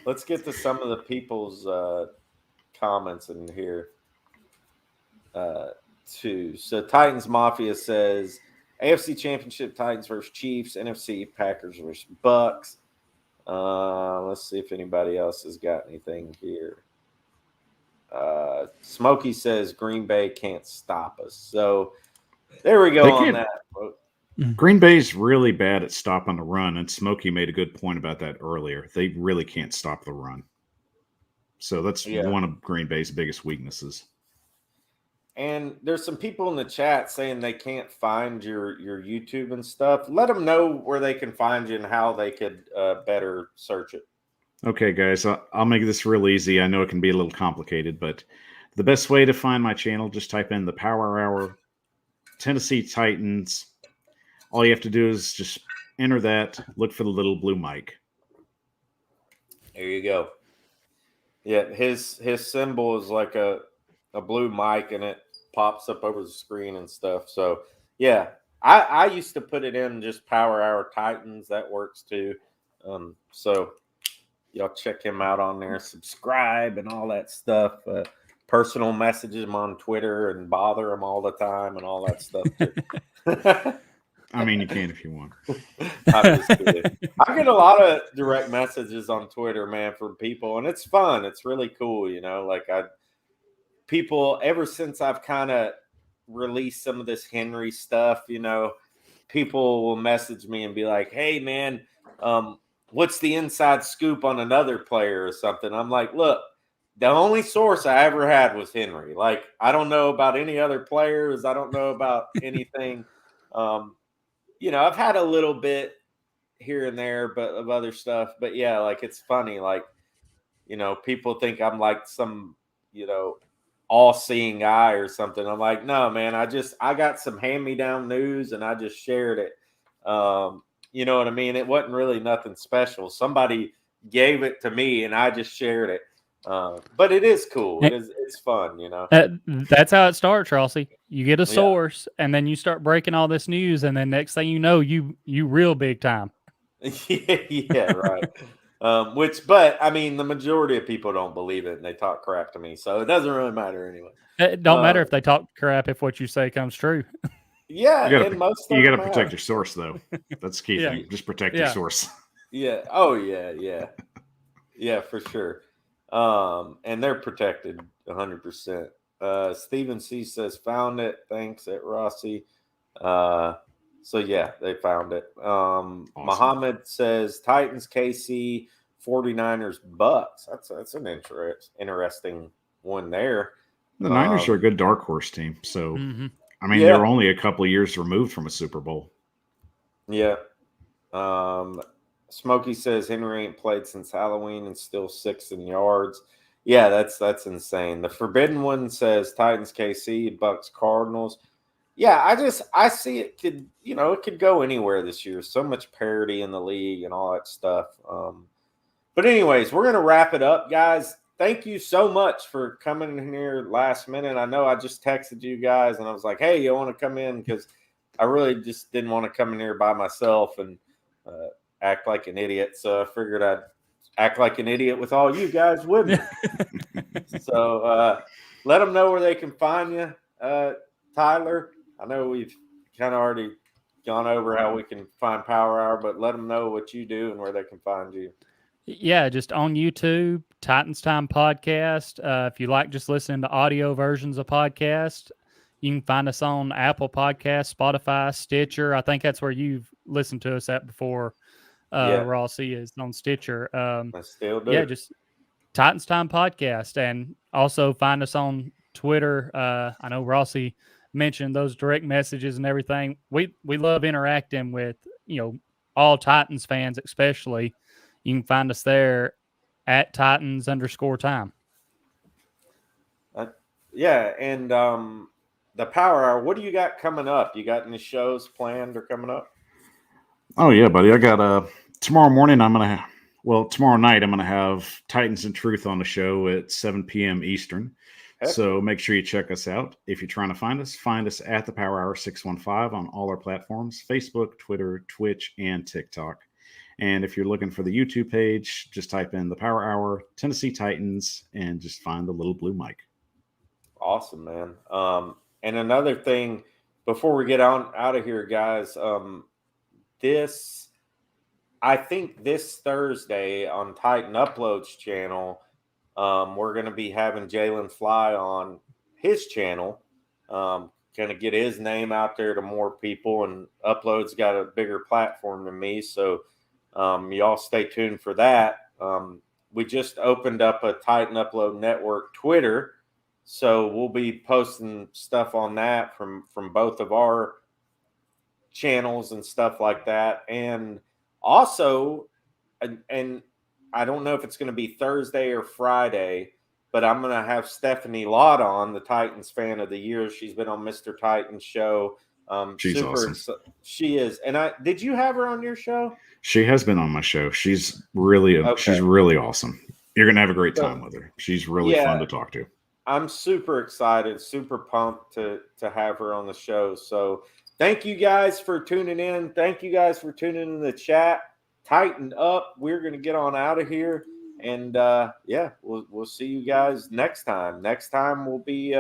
let's get to some of the people's comments in here too. So Titans Mafia says AFC Championship Titans versus Chiefs, NFC Packers versus Bucks. Let's see if anybody else has got anything here. Smokey says Green Bay can't stop us. So there we go on that. Green Bay's really bad at stopping the run, and Smokey made a good point about that earlier. They really can't stop the run. So that's one of Green Bay's biggest weaknesses. And there's some people in the chat saying they can't find your YouTube and stuff. Let them know where they can find you and how they could better search it. Okay, guys, I'll make this real easy. I know it can be a little complicated, but the best way to find my channel, just type in the Power Hour, Tennessee Titans. All you have to do is just enter that, look for the little blue mic. There you go. Yeah, his symbol is like a blue mic, and it pops up over the screen and stuff. So, yeah, I used to put it in just Power Hour Titans. That works too. So, y'all check him out on there, subscribe and all that stuff. Personal messages him on Twitter and bother him all the time and all that stuff too. I mean, you can if you want. I'm just kidding. I get a lot of direct messages on Twitter, man, from people, and it's fun. It's really cool, people, ever since I've kind of released some of this Henry stuff, people will message me and be like, hey, man, what's the inside scoop on another player or something? I'm like, look, the only source I ever had was Henry. Like, I don't know about any other players. I don't know about anything. I've had a little bit here and there, but of other stuff. But yeah, like, it's funny. Like, people think I'm like some, all-seeing guy or something. I'm like, no, man, I got some hand-me-down news and I just shared it. You know what I mean? It wasn't really nothing special. Somebody gave it to me and I just shared it. But it is cool. It's fun, you know. That's how it starts, Rossi. You get a source, and then you start breaking all this news, and then next thing you know, you real big time. Yeah, right. But I mean, the majority of people don't believe it, and they talk crap to me, so it doesn't really matter anyway. It don't matter if they talk crap if what you say comes true. Yeah, you and most of you got them to protect your source, though. That's the key Yeah. thing. Just protect your source. Yeah. Oh, yeah. Yeah, for sure. And they're protected 100%. Stephen C says, found it. Thanks at Rossi. So yeah, they found it. Awesome. Muhammad says Titans, KC, 49ers, Bucks. That's an interesting one there. The Niners are a good dark horse team. So I mean, they're only a couple of years removed from a Super Bowl. Yeah. Smokey says Henry ain't played since Halloween and still 6 in yards. Yeah, that's insane. The Forbidden One says Titans, KC, Bucks, Cardinals. Yeah, I see it could go anywhere this year. So much parity in the league and all that stuff. But anyways, we're gonna wrap it up, guys. Thank you so much for coming in here last minute. I know I just texted you guys and I was like, hey, you want to come in? Because I really just didn't want to come in here by myself and act like an idiot. So I figured I'd act like an idiot with all you guys with me. So let them know where they can find you, Tyler. I know we've kind of already gone over how we can find Power Hour, but let them know what you do and where they can find you. Yeah, just on YouTube, Titans Time Podcast. If you like just listening to audio versions of podcasts, you can find us on Apple Podcasts, Spotify, Stitcher. I think that's where you've listened to us at before. Rossi is on Stitcher. I still do. Yeah, just Titans Time Podcast. And also find us on Twitter. I know Rossi mentioned those direct messages and everything. We love interacting with, all Titans fans, especially. You can find us there at Titans_time. Yeah, and the Power Hour, what do you got coming up? You got any shows planned or coming up? Oh, yeah, buddy. I got tomorrow morning, tomorrow night, I'm going to have Titans and Truth on the show at 7 p.m. Eastern. Heck. So make sure you check us out. If you're trying to find us at the Power Hour 615 on all our platforms, Facebook, Twitter, Twitch, and TikTok. And if you're looking for the YouTube page, just type in the Power Hour, Tennessee Titans, and just find the little blue mic. Awesome, man. And another thing, before we get out of here, guys, I think this Thursday on Titan Uploads channel, we're going to be having Jalen Fly on his channel. Going to get his name out there to more people, and Uploads got a bigger platform than me, so y'all stay tuned for that. We just opened up a Titan Upload Network Twitter, so we'll be posting stuff on that from both of our channels and stuff like that. And also, and I don't know if it's going to be Thursday or Friday, but I'm going to have Stephanie Lott on, the Titans Fan of the Year. She's been on Mr. Titans show. She's awesome. She is. And did you have her on your show? She has been on my show. She's really awesome. You're going to have a great time with her. She's really fun to talk to. I'm super excited, super pumped to have her on the show. So thank you guys for tuning in. Thank you guys for tuning in the chat. Tighten up. We're going to get on out of here. And, we'll see you guys next time. Next time we'll be,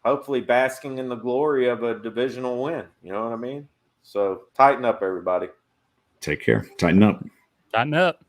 hopefully basking in the glory of a divisional win. You know what I mean? So tighten up, everybody. Take care. Tighten up. Tighten up.